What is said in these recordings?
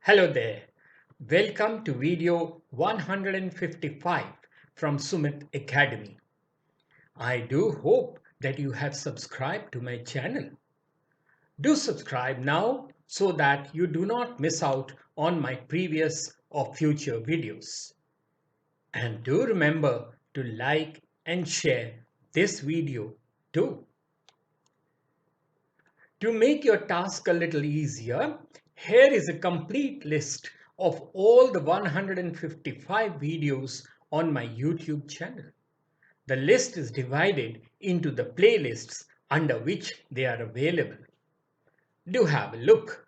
Hello there. Welcome to video 155 from Sumit Academy. I do hope that you have subscribed to my channel. Do subscribe now so that you do not miss out on my previous or future videos. And do remember to like and share this video too. To make your task a little easier, here is a complete list of all the 155 videos on my YouTube channel. The list is divided into the playlists under which they are available. Do have a look.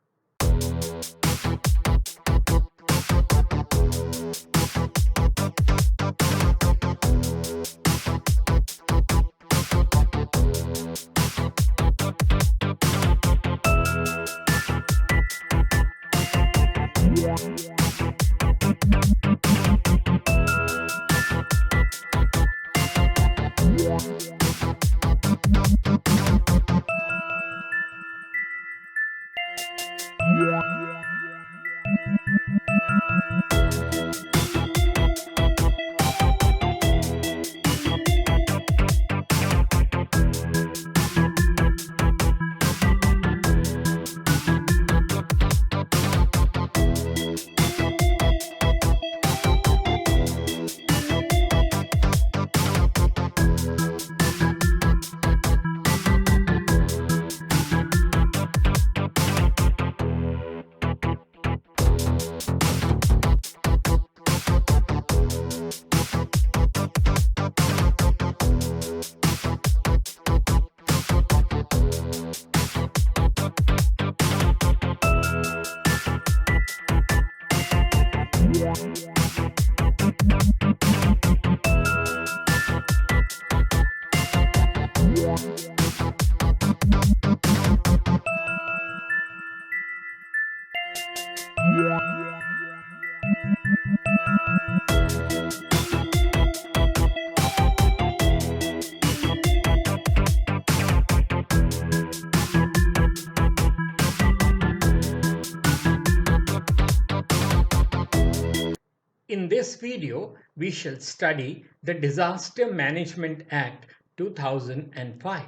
In this video, we shall study the Disaster Management Act 2005.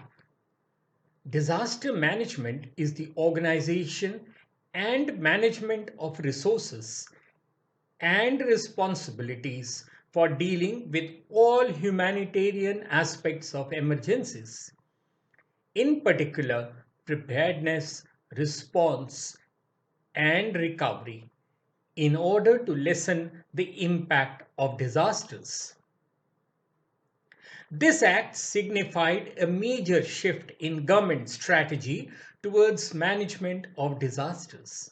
Disaster management is the organization and management of resources and responsibilities for dealing with all humanitarian aspects of emergencies. In particular, preparedness, response, and recovery, in order to lessen the impact of disasters. This act signified a major shift in government strategy towards management of disasters.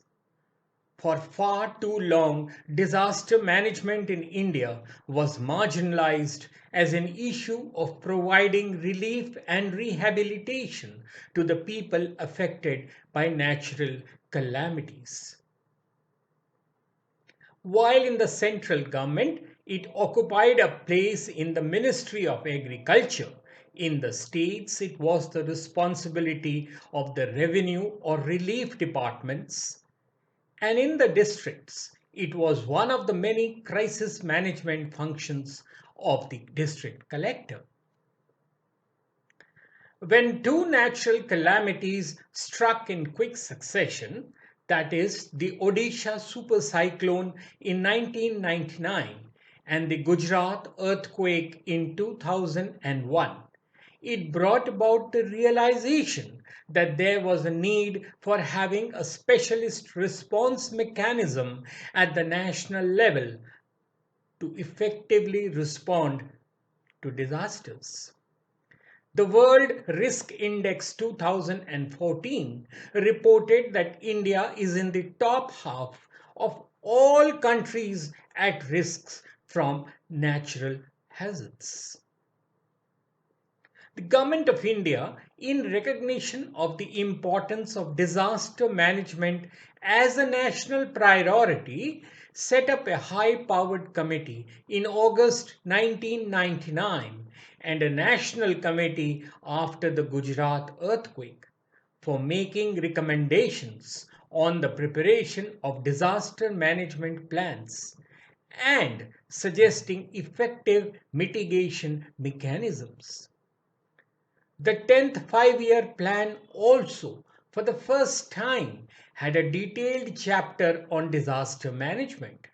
For far too long, disaster management in India was marginalized as an issue of providing relief and rehabilitation to the people affected by natural calamities. While in the central government, it occupied a place in the Ministry of Agriculture. In the states, it was the responsibility of the revenue or relief departments. And in the districts, it was one of the many crisis management functions of the district collector. When two natural calamities struck in quick succession, that is, the Odisha super cyclone in 1999 and the Gujarat earthquake in 2001, it brought about the realization that there was a need for having a specialist response mechanism at the national level to effectively respond to disasters. The World Risk Index 2014 reported that India is in the top half of all countries at risks from natural hazards. The Government of India, in recognition of the importance of disaster management as a national priority, set up a high-powered committee in August 1999 and a national committee after the Gujarat earthquake for making recommendations on the preparation of disaster management plans and suggesting effective mitigation mechanisms. The 10th five-year plan also, for the first time, had a detailed chapter on disaster management.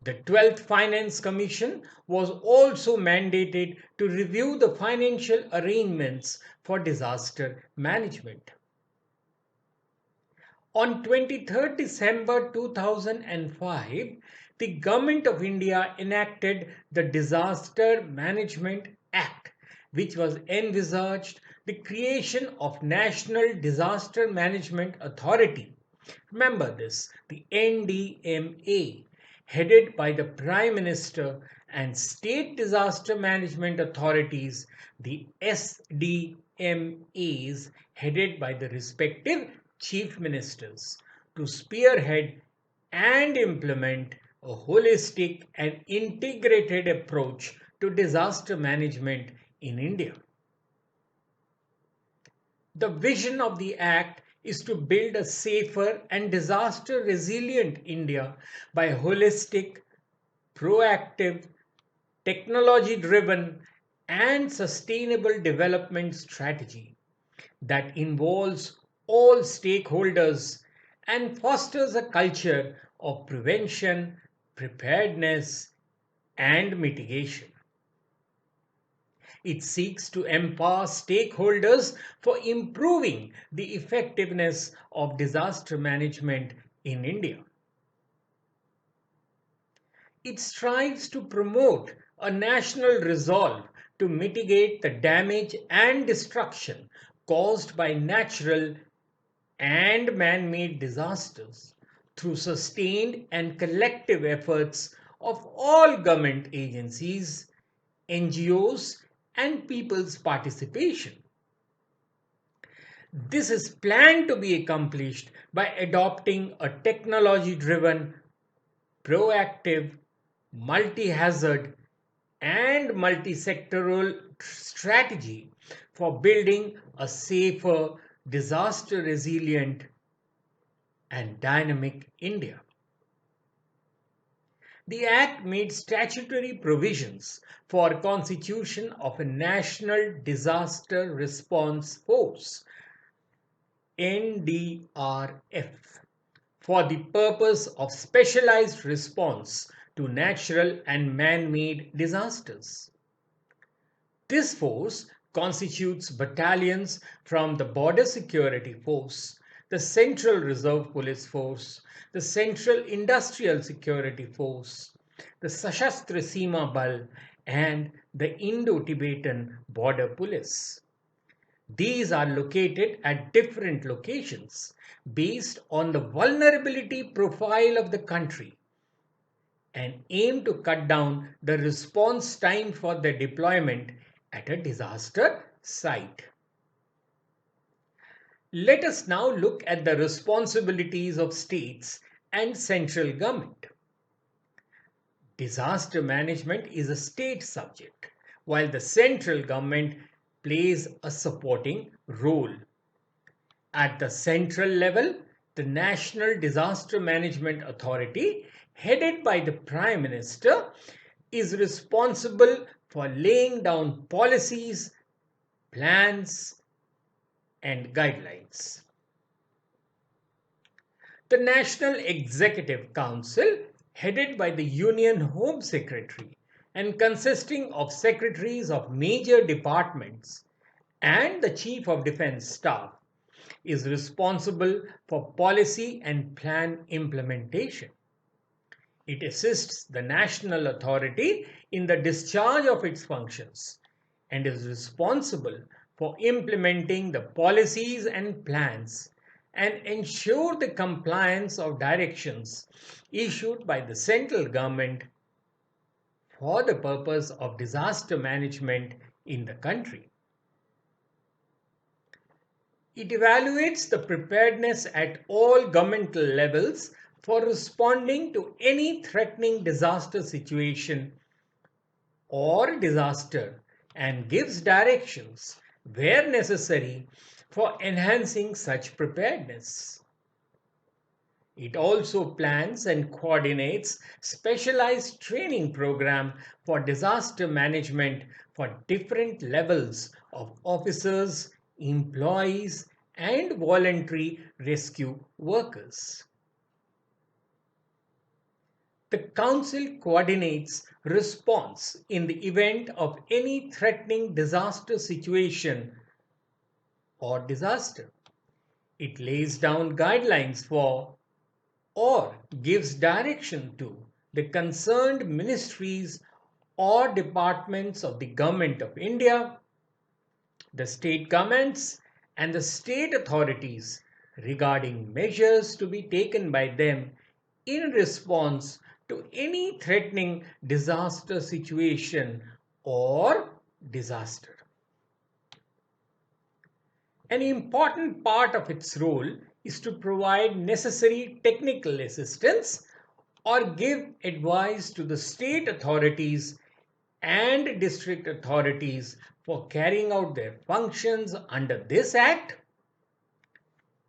The 12th Finance Commission was also mandated to review the financial arrangements for disaster management. On 23rd December 2005, the Government of India enacted the Disaster Management Act, which was envisaged the creation of National Disaster Management Authority. Remember this, the NDMA, headed by the Prime Minister, and state disaster management authorities, the SDMAs, headed by the respective chief ministers, to spearhead and implement a holistic and integrated approach to disaster management in India. The vision of the Act is to build a safer and disaster resilient India by holistic, proactive, technology driven, and sustainable development strategy that involves all stakeholders and fosters a culture of prevention, preparedness, and mitigation. It seeks to empower stakeholders for improving the effectiveness of disaster management in India. It strives to promote a national resolve to mitigate the damage and destruction caused by natural and man-made disasters through sustained and collective efforts of all government agencies, NGOs, and people's participation. This is planned to be accomplished by adopting a technology-driven, proactive, multi-hazard, and multi-sectoral strategy for building a safer, disaster-resilient, and dynamic India. The Act made statutory provisions for constitution of a National Disaster Response Force, Ndrf, for the purpose of specialized response to natural and man-made disasters. This force constitutes battalions from the Border Security Force, the Central Reserve Police Force, the Central Industrial Security Force, the Sashastra Seema Bal, and the Indo-Tibetan Border Police. These are located at different locations based on the vulnerability profile of the country and aim to cut down the response time for their deployment at a disaster site. Let us now look at the responsibilities of states and central government. Disaster management is a state subject, while the central government plays a supporting role. At the central level, the National Disaster Management Authority, headed by the Prime Minister, is responsible for laying down policies, plans, and guidelines. The National Executive Council, headed by the Union Home Secretary and consisting of secretaries of major departments and the Chief of Defense Staff, is responsible for policy and plan implementation. It assists the national authority in the discharge of its functions and is responsible for implementing the policies and plans and ensure the compliance of directions issued by the central government for the purpose of disaster management in the country. It evaluates the preparedness at all governmental levels for responding to any threatening disaster situation or disaster and gives directions where necessary for enhancing such preparedness. It also plans and coordinates specialized training program for disaster management for different levels of officers, employees, and voluntary rescue workers. The Council coordinates response in the event of any threatening disaster situation or disaster. It lays down guidelines for or gives direction to the concerned ministries or departments of the Government of India, the state governments, and the state authorities regarding measures to be taken by them in response to any threatening disaster situation or disaster. An important part of its role is to provide necessary technical assistance or give advice to the state authorities and district authorities for carrying out their functions under this Act,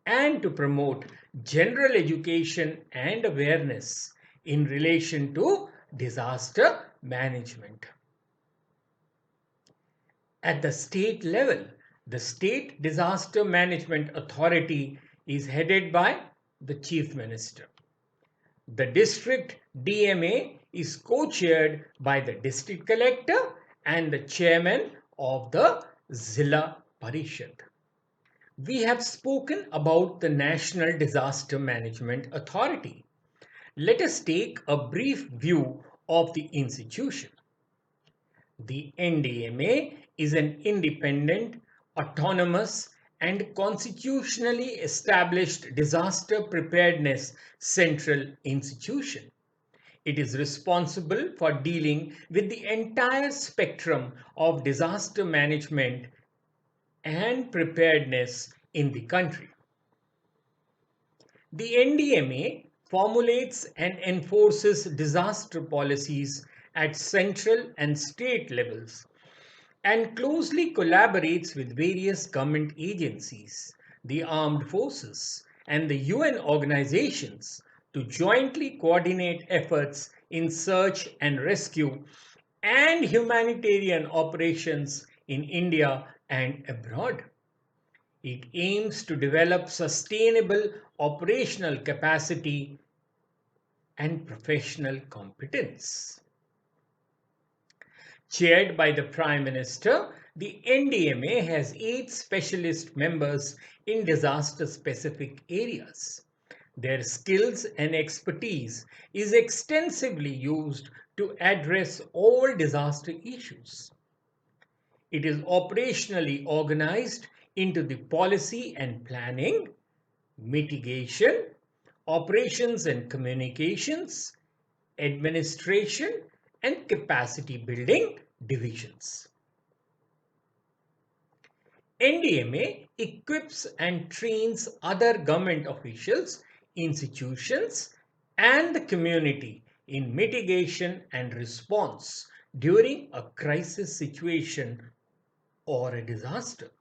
and to promote general education and awareness in relation to disaster management. At the state level, the State Disaster Management Authority is headed by the Chief Minister. The district DMA is co-chaired by the district collector and the chairman of the Zilla Parishad. We have spoken about the National Disaster Management Authority. Let us take a brief view of the institution. The NDMA is an independent, autonomous, and constitutionally established disaster preparedness central institution. It is responsible for dealing with the entire spectrum of disaster management and preparedness in the country. The NDMA formulates and enforces disaster policies at central and state levels and closely collaborates with various government agencies, the armed forces, and the UN organizations to jointly coordinate efforts in search and rescue and humanitarian operations in India and abroad. It aims to develop sustainable operational capacity and professional competence. Chaired by the Prime Minister, the NDMA has 8 specialist members in disaster-specific areas. Their skills and expertise is extensively used to address all disaster issues. It is operationally organized into the policy and planning, mitigation, operations and communications, administration, and capacity building divisions. NDMA equips and trains other government officials, institutions, and the community in mitigation and response during a crisis situation or a disaster.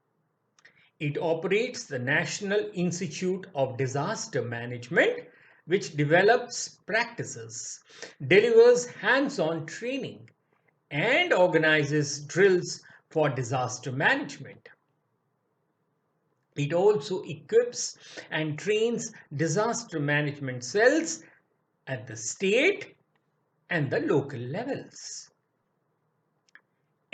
It operates the National Institute of Disaster Management, which develops practices, delivers hands-on training, and organizes drills for disaster management. It also equips and trains disaster management cells at the state and the local levels.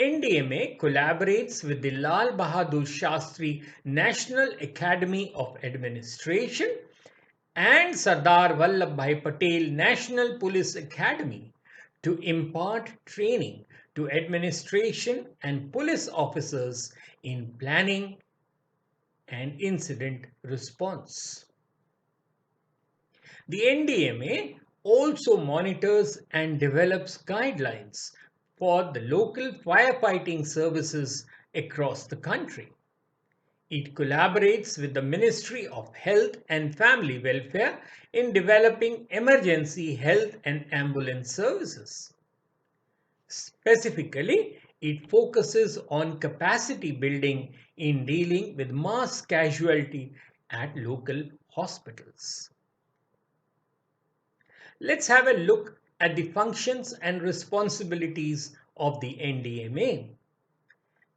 NDMA collaborates with the Lal Bahadur Shastri National Academy of Administration and Sardar Vallabhbhai Patel National Police Academy to impart training to administration and police officers in planning and incident response. The NDMA also monitors and develops guidelines for the local firefighting services across the country. It collaborates with the Ministry of Health and Family Welfare in developing emergency health and ambulance services. Specifically, it focuses on capacity building in dealing with mass casualty at local hospitals. Let's have a look at the functions and responsibilities of the NDMA.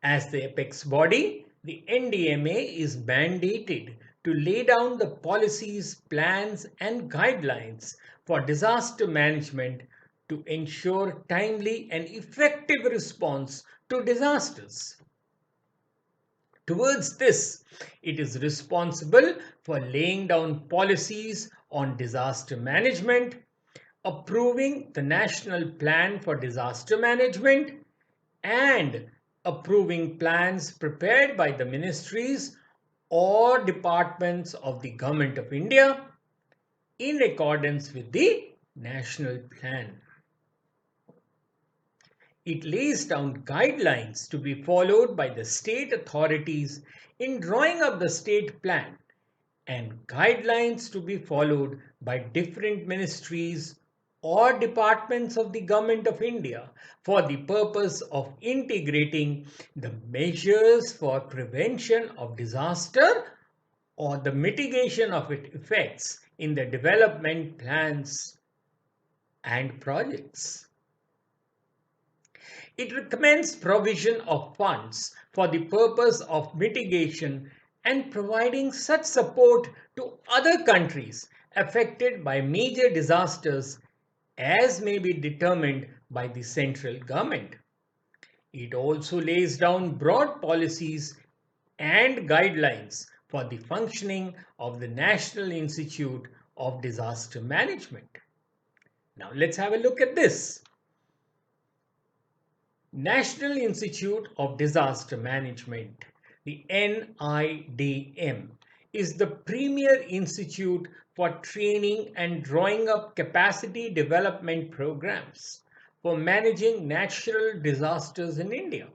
As the apex body, the NDMA is mandated to lay down the policies, plans, and guidelines for disaster management to ensure timely and effective response to disasters. Towards this, it is responsible for laying down policies on disaster management, approving the National Plan for Disaster Management, and approving plans prepared by the ministries or departments of the Government of India in accordance with the National Plan. It lays down guidelines to be followed by the state authorities in drawing up the state plan and guidelines to be followed by different ministries or departments of the Government of India for the purpose of integrating the measures for prevention of disaster or the mitigation of its effects in the development plans and projects. It recommends provision of funds for the purpose of mitigation and providing such support to other countries affected by major disasters as may be determined by the central government. It also lays down broad policies and guidelines for the functioning of the National Institute of Disaster Management. Now let's have a look at this. National Institute of Disaster Management, the NIDM, is the premier institute for training and drawing up capacity development programs for managing natural disasters in India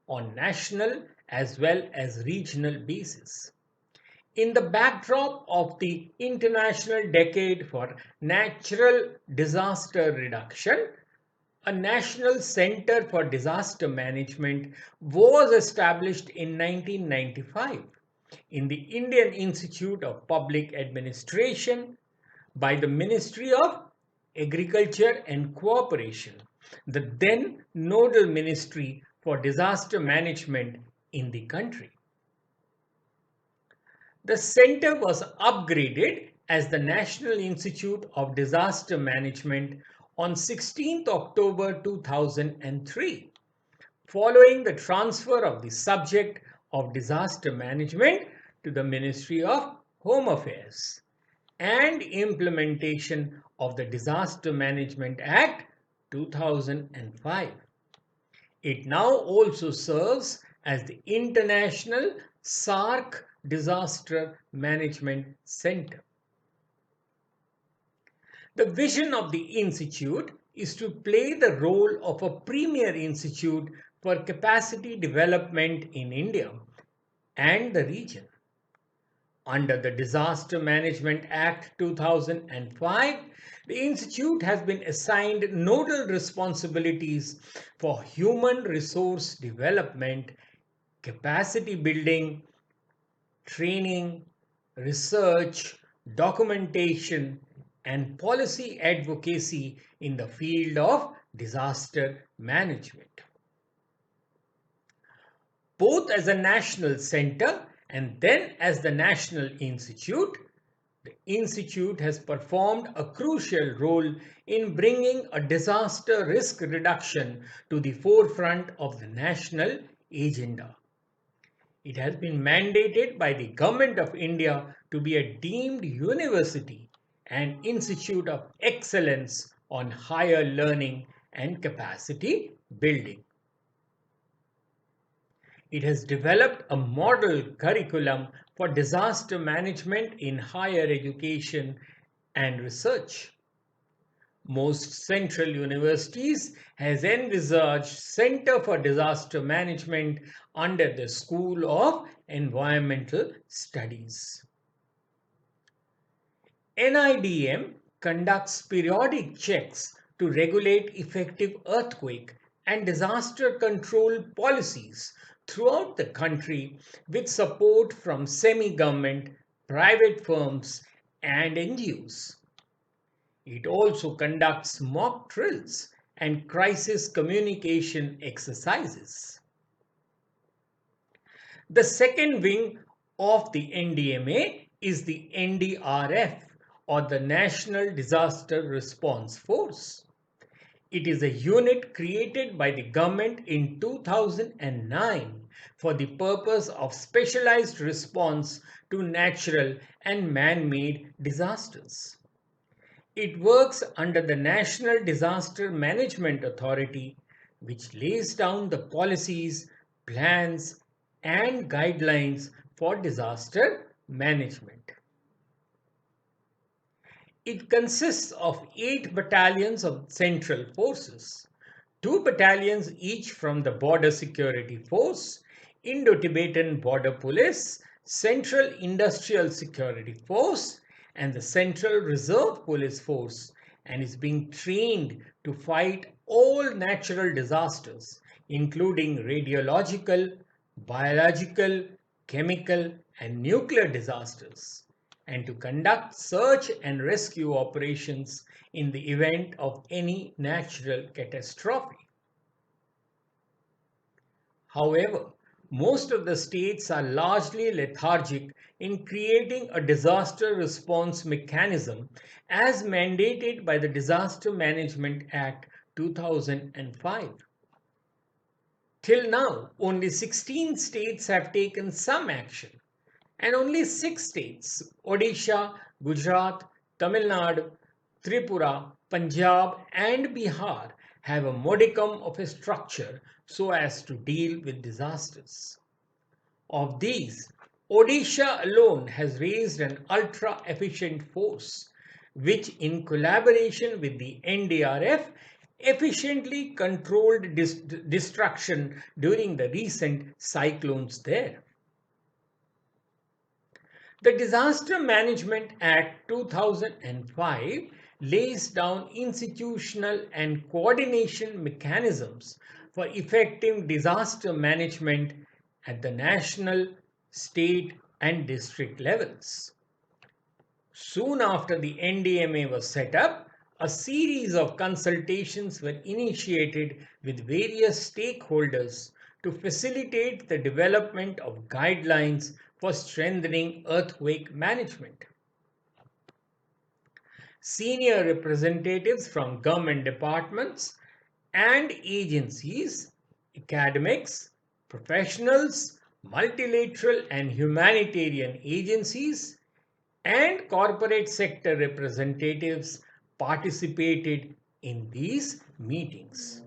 on national as well as regional basis. In the backdrop of the International Decade for Natural Disaster Reduction, a National Center for Disaster Management was established in 1995 in the Indian Institute of Public Administration by the Ministry of Agriculture and Cooperation, the then nodal ministry for disaster management in the country. The center was upgraded as the National Institute of Disaster Management on 16th October 2003, following the transfer of the subject of disaster management to the Ministry of Home Affairs and implementation of the Disaster Management Act 2005. It now also serves as the International SARC Disaster Management Center. The vision of the Institute is to play the role of a premier institute for capacity development in India and the region. Under the Disaster Management Act 2005, the Institute has been assigned nodal responsibilities for human resource development, capacity building, training, research, documentation, and policy advocacy in the field of disaster management. Both as a national center and then as the National Institute, the Institute has performed a crucial role in bringing a disaster risk reduction to the forefront of the national agenda. It has been mandated by the Government of India to be a deemed university and institute of excellence on higher learning and capacity building. It has developed a model curriculum for disaster management in higher education and research. Most central universities has envisaged Center for Disaster Management under the School of Environmental Studies. NIDM conducts periodic checks to regulate effective earthquake and disaster control policies throughout the country with support from semi-government, private firms, and NGOs. It also conducts mock drills and crisis communication exercises. The second wing of the NDMA is the NDRF, or the National Disaster Response Force. It is a unit created by the government in 2009 for the purpose of specialized response to natural and man-made disasters. It works under the National Disaster Management Authority, which lays down the policies, plans, and guidelines for disaster management. It consists of 8 battalions of Central Forces, 2 battalions each from the Border Security Force, Indo-Tibetan Border Police, Central Industrial Security Force, and the Central Reserve Police Force, and is being trained to fight all natural disasters, including radiological, biological, chemical, and nuclear disasters, and to conduct search and rescue operations in the event of any natural catastrophe. However, most of the states are largely lethargic in creating a disaster response mechanism as mandated by the Disaster Management Act 2005. Till now, only 16 states have taken some action, and only 6 states, Odisha, Gujarat, Tamil Nadu, Tripura, Punjab, and Bihar, have a modicum of a structure so as to deal with disasters. Of these, Odisha alone has raised an ultra efficient force, which, in collaboration with the NDRF, efficiently controlled destruction during the recent cyclones there. The Disaster Management Act 2005 lays down institutional and coordination mechanisms for effective disaster management at the national, state, and district levels. Soon after the NDMA was set up, a series of consultations were initiated with various stakeholders to facilitate the development of guidelines for strengthening earthquake management. Senior representatives from government departments and agencies, academics, professionals, multilateral and humanitarian agencies, and corporate sector representatives participated in these meetings.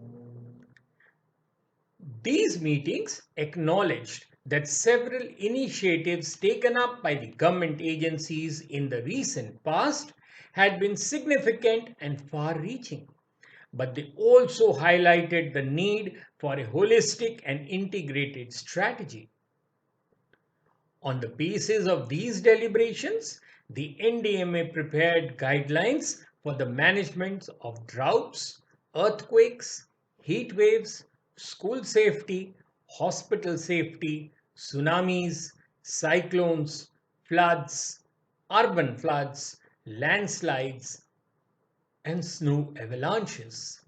These meetings acknowledged that several initiatives taken up by the government agencies in the recent past had been significant and far-reaching, but they also highlighted the need for a holistic and integrated strategy. On the basis of these deliberations, the NDMA prepared guidelines for the management of droughts, earthquakes, heat waves, school safety, hospital safety, tsunamis, cyclones, floods, urban floods, landslides, and snow avalanches.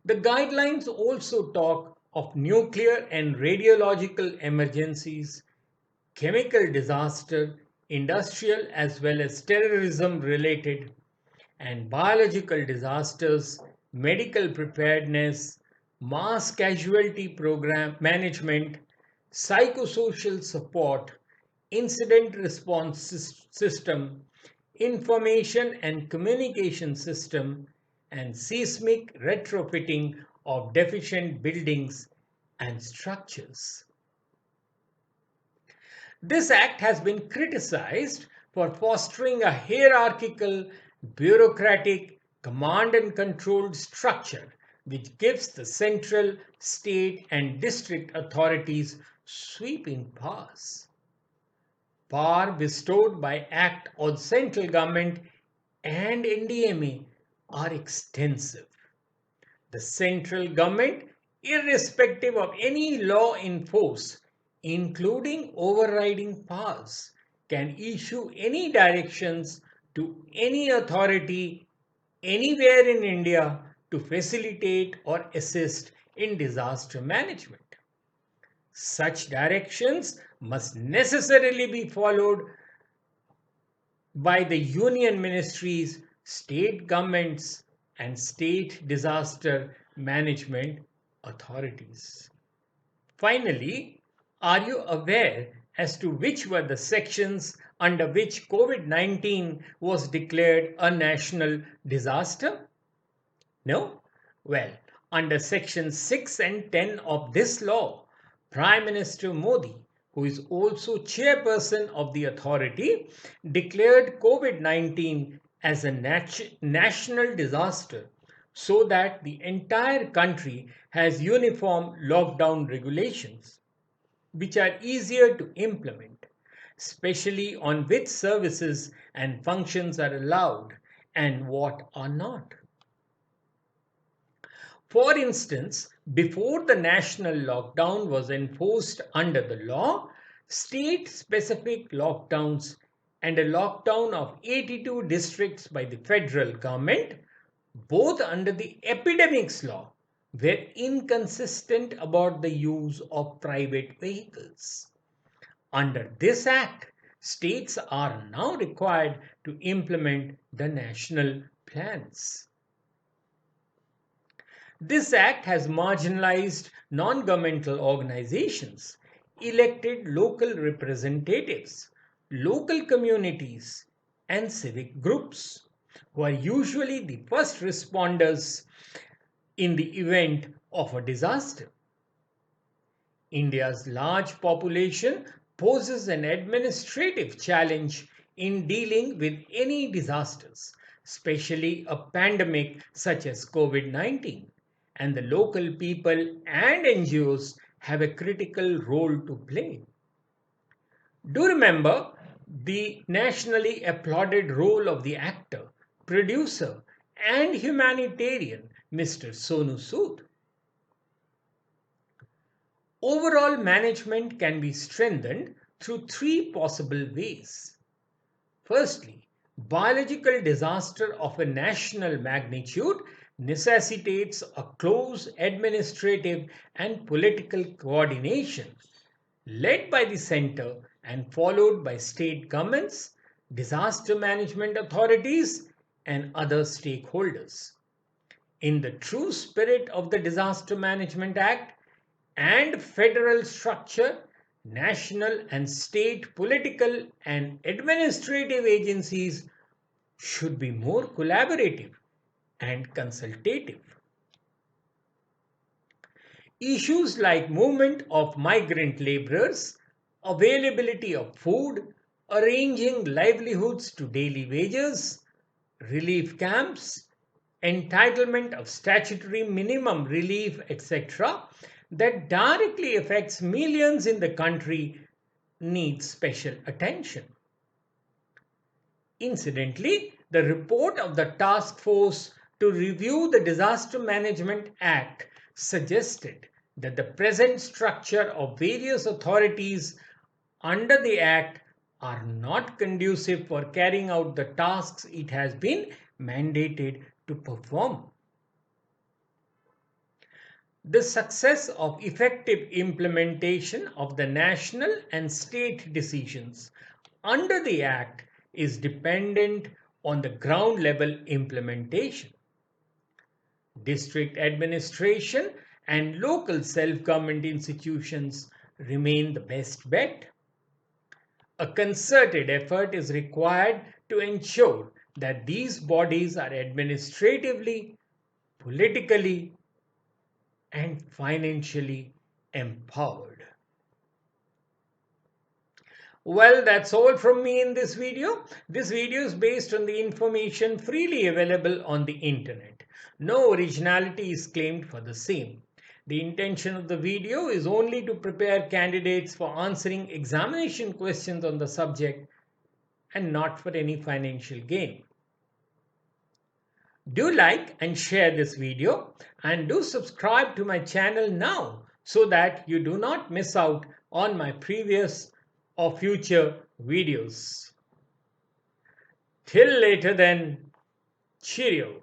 The guidelines also talk of nuclear and radiological emergencies, chemical disaster, industrial as well as terrorism related, and biological disasters, medical preparedness, mass casualty program management, psychosocial support, incident response system, information and communication system, and seismic retrofitting of deficient buildings and structures. This act has been criticized for fostering a hierarchical, bureaucratic, command and controlled structure which gives the central, state, and district authorities sweeping powers. Power bestowed by Act on central government and NDMA are extensive. The central government, irrespective of any law in force, including overriding powers, can issue any directions to any authority anywhere in India to facilitate or assist in disaster management. Such directions must necessarily be followed by the union ministries, state governments, and state disaster management authorities. Finally, are you aware as to which were the sections under which COVID-19 was declared a national disaster? No? Well, under section 6 and 10 of this law, Prime Minister Modi, who is also chairperson of the authority, declared COVID-19 as a national disaster so that the entire country has uniform lockdown regulations, which are easier to implement, especially on which services and functions are allowed and what are not. For instance, before the national lockdown was enforced under the law, state-specific lockdowns and a lockdown of 82 districts by the federal government, both under the epidemics law, were inconsistent about the use of private vehicles. Under this act, states are now required to implement the national plans. This act has marginalized non-governmental organizations, elected local representatives, local communities, and civic groups, who are usually the first responders in the event of a disaster. India's large population poses an administrative challenge in dealing with any disasters, especially a pandemic such as COVID-19. And the local people and NGOs have a critical role to play. Do remember the nationally applauded role of the actor, producer, and humanitarian Mr. Sonu Sood. Overall management can be strengthened through three possible ways. Firstly, biological disaster of a national magnitude necessitates a close administrative and political coordination led by the center and followed by state governments, disaster management authorities, and other stakeholders. In the true spirit of the Disaster Management Act and federal structure, national and state political and administrative agencies should be more collaborative and consultative. Issues like movement of migrant laborers, availability of food, arranging livelihoods to daily wages, relief camps, entitlement of statutory minimum relief, etc., that directly affects millions in the country need special attention. Incidentally, the report of the task force to review the Disaster Management Act suggested that the present structure of various authorities under the Act are not conducive for carrying out the tasks it has been mandated to perform. The success of effective implementation of the national and state decisions under the Act is dependent on the ground level implementation. District administration and local self-government institutions remain the best bet. A concerted effort is required to ensure that these bodies are administratively, politically, and financially empowered. Well, that's all from me in this video. This video is based on the information freely available on the internet. No originality is claimed for the same. The intention of the video is only to prepare candidates for answering examination questions on the subject and not for any financial gain. Do like and share this video and do subscribe to my channel now so that you do not miss out on my previous or future videos. Till later then, cheerio.